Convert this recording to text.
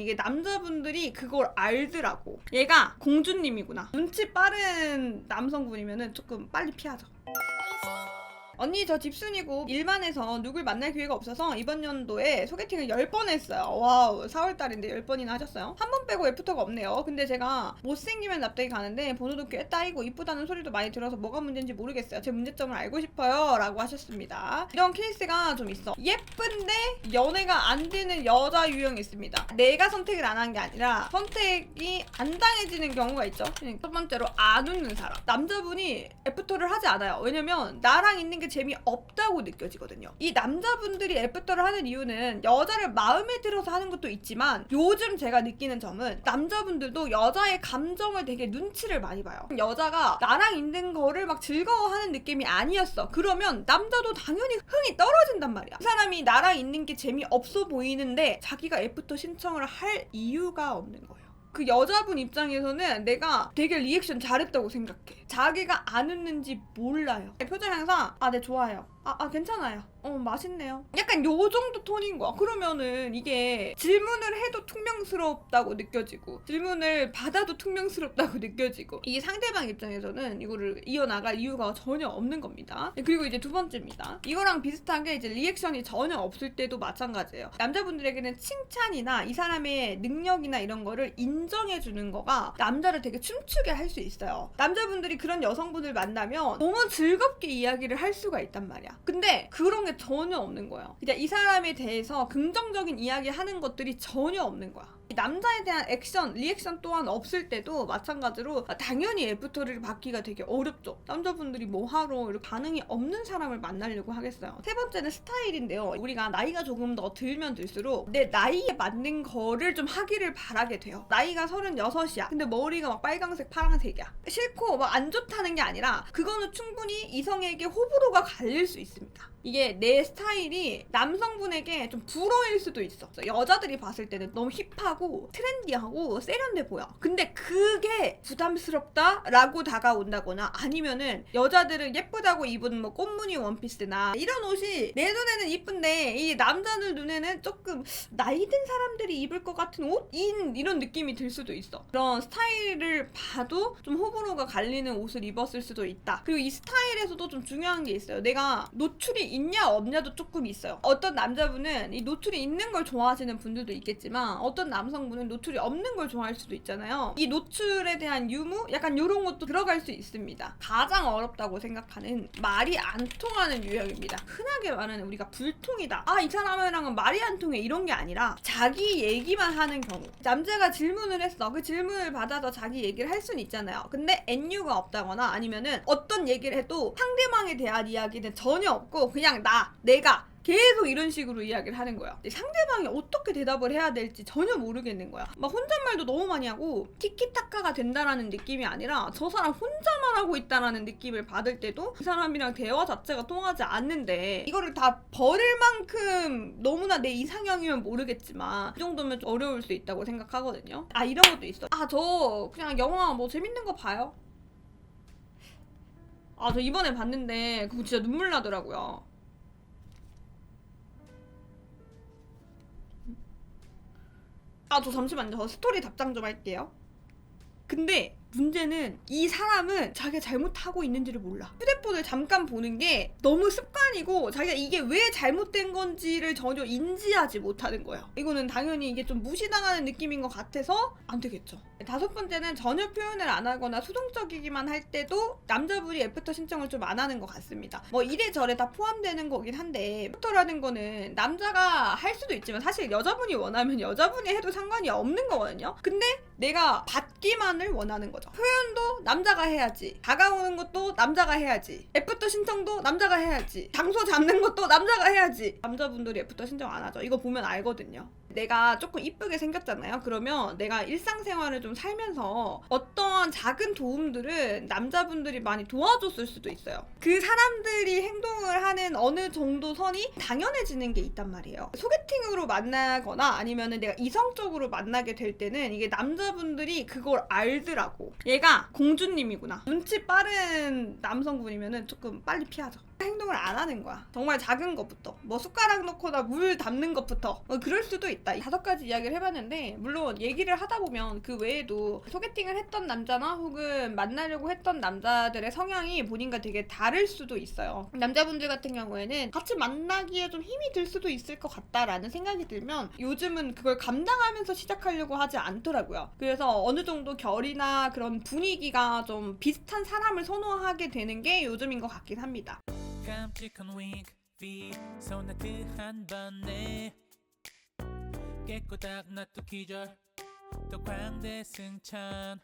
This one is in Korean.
이게 남자분들이 그걸 알더라고. 얘가 공주님이구나. 눈치 빠른 남성분이면은 조금 빨리 피하죠. 언니 저 집순이고 일반에서 누굴 만날 기회가 없어서 이번 연도에 소개팅을 10번 했어요. 와우, 4월달인데 10번이나 하셨어요? 한 번 빼고 애프터가 없네요. 근데 제가 못생기면 납득이 가는데 번호도 꽤 따이고 이쁘다는 소리도 많이 들어서 뭐가 문제인지 모르겠어요. 제 문제점을 알고 싶어요 라고 하셨습니다. 이런 케이스가 좀 있어. 예쁜데 연애가 안 되는 여자 유형이 있습니다. 내가 선택을 안 한 게 아니라 선택이 안 당해지는 경우가 있죠. 첫 번째로 안 웃는 사람. 남자분이 애프터를 하지 않아요. 왜냐면 나랑 있는 게 재미없다고 느껴지거든요. 이 남자분들이 애프터를 하는 이유는 여자를 마음에 들어서 하는 것도 있지만 요즘 제가 느끼는 점은 남자분들도 여자의 감정을 되게 눈치를 많이 봐요. 여자가 나랑 있는 거를 막 즐거워하는 느낌이 아니었어. 그러면 남자도 당연히 흥이 떨어진단 말이야. 그 사람이 나랑 있는 게 재미없어 보이는데 자기가 애프터 신청을 할 이유가 없는 거예요. 그 여자분 입장에서는 내가 되게 리액션 잘했다고 생각해. 자기가 안 웃는지 몰라요. 표정 항상 네 좋아요. 괜찮아요. 맛있네요. 약간 요 정도 톤인 거야. 그러면은 이게 질문을 해도 퉁명스럽다고 느껴지고 질문을 받아도 퉁명스럽다고 느껴지고 이게 상대방 입장에서는 이거를 이어나갈 이유가 전혀 없는 겁니다. 그리고 이제 두 번째입니다. 이거랑 비슷하게 이제 리액션이 전혀 없을 때도 마찬가지예요. 남자분들에게는 칭찬이나 이 사람의 능력이나 이런 거를 인정해주는 거가 남자를 되게 춤추게 할 수 있어요. 남자분들이 그런 여성분을 만나면 너무 즐겁게 이야기를 할 수가 있단 말이야. 근데 그런 게 전혀 없는 거예요. 그냥 이 사람에 대해서 긍정적인 이야기 하는 것들이 전혀 없는 거야. 남자에 대한 액션, 리액션 또한 없을 때도 마찬가지로 당연히 애프터를 받기가 되게 어렵죠. 남자분들이 뭐하러 이렇게 반응이 없는 사람을 만나려고 하겠어요. 세 번째는 스타일인데요. 우리가 나이가 조금 더 들면 들수록 내 나이에 맞는 거를 좀 하기를 바라게 돼요. 나이가 36이야. 근데 머리가 막 빨강색, 파란색이야. 싫고 막 안 좋다는 게 아니라 그거는 충분히 이성에게 호불호가 갈릴 수 있습니다. 이게 내 스타일이 남성분에게 좀 불어일 수도 있어. 여자들이 봤을 때는 너무 힙하고 트렌디하고 세련돼 보여. 근데 그게 부담스럽다라고 다가온다거나 아니면은 여자들은 예쁘다고 입은 뭐 꽃무늬 원피스나 이런 옷이 내 눈에는 이쁜데 이 남자들 눈에는 조금 나이 든 사람들이 입을 것 같은 옷인 이런 느낌이 들 수도 있어. 그런 스타일을 봐도 좀 호불호가 갈리는 옷을 입었을 수도 있다. 그리고 이 스타일에서도 좀 중요한 게 있어요. 내가 노출이 있냐 없냐도 조금 있어요. 어떤 남자분은 이 노출이 있는 걸 좋아하시는 분들도 있겠지만 어떤 남성분은 노출이 없는 걸 좋아할 수도 있잖아요. 이 노출에 대한 유무? 약간 이런 것도 들어갈 수 있습니다. 가장 어렵다고 생각하는 말이 안 통하는 유형입니다. 흔하게 말하는 우리가 불통이다. 이 사람이랑은 말이 안 통해 이런 게 아니라 자기 얘기만 하는 경우. 남자가 질문을 했어. 그 질문을 받아서 자기 얘기를 할 수는 있잖아요. 근데 NU가 없다거나 아니면은 어떤 얘기를 해도 상대방에 대한 이야기는 전혀 없고 그냥 내가 계속 이런 식으로 이야기를 하는 거야. 상대방이 어떻게 대답을 해야 될지 전혀 모르겠는 거야. 막 혼잣말도 너무 많이 하고 티키타카가 된다라는 느낌이 아니라 저 사람 혼자만 하고 있다라는 느낌을 받을 때도 그 사람이랑 대화 자체가 통하지 않는데 이거를 다 버릴 만큼 너무나 내 이상형이면 모르겠지만 이 정도면 좀 어려울 수 있다고 생각하거든요. 이런 것도 있어. 저 그냥 영화 뭐 재밌는 거 봐요. 저 이번에 봤는데 그거 진짜 눈물 나더라고요. 저 잠시만요. 저 스토리 답장 좀 할게요. 근데 문제는 이 사람은 자기가 잘못하고 있는지를 몰라. 휴대폰을 잠깐 보는 게 너무 습관이고 자기가 이게 왜 잘못된 건지를 전혀 인지하지 못하는 거예요. 이거는 당연히 이게 좀 무시당하는 느낌인 것 같아서 안 되겠죠. 다섯 번째는 전혀 표현을 안 하거나 수동적이기만 할 때도 남자분이 애프터 신청을 좀 안 하는 것 같습니다. 뭐 이래저래 다 포함되는 거긴 한데 애프터라는 거는 남자가 할 수도 있지만 사실 여자분이 원하면 여자분이 해도 상관이 없는 거거든요. 근데 내가 받기만을 원하는 거죠. 표현도 남자가 해야지. 다가오는 것도 남자가 해야지. 애프터 신청도 남자가 해야지. 장소 잡는 것도 남자가 해야지. 남자분들이 애프터 신청 안 하죠. 이거 보면 알거든요. 내가 조금 이쁘게 생겼잖아요. 그러면 내가 일상생활을 좀 살면서 어떤 작은 도움들은 남자분들이 많이 도와줬을 수도 있어요. 그 사람들이 행동을 하는 어느 정도 선이 당연해지는 게 있단 말이에요. 소개팅으로 만나거나 아니면은 내가 이성적으로 만나게 될 때는 이게 남자분들이 그걸 알더라고. 얘가 공주님이구나. 눈치 빠른 남성분이면은 조금 빨리 피하죠. 행동을 안 하는 거야. 정말 작은 것부터 뭐 숟가락 넣거나 물 담는 것부터 그럴 수도 있다. 이 5가지 이야기를 해봤는데 물론 얘기를 하다 보면 그 외에도 소개팅을 했던 남자나 혹은 만나려고 했던 남자들의 성향이 본인과 되게 다를 수도 있어요. 남자분들 같은 경우에는 같이 만나기에 좀 힘이 들 수도 있을 것 같다라는 생각이 들면 요즘은 그걸 감당하면서 시작하려고 하지 않더라고요. 그래서 어느 정도 결이나 그런 분위기가 좀 비슷한 사람을 선호하게 되는 게 요즘인 것 같긴 합니다. 깜찍한 윙크 소나트 한 번에 깨꼬닥 나또 기절 또 광대 승천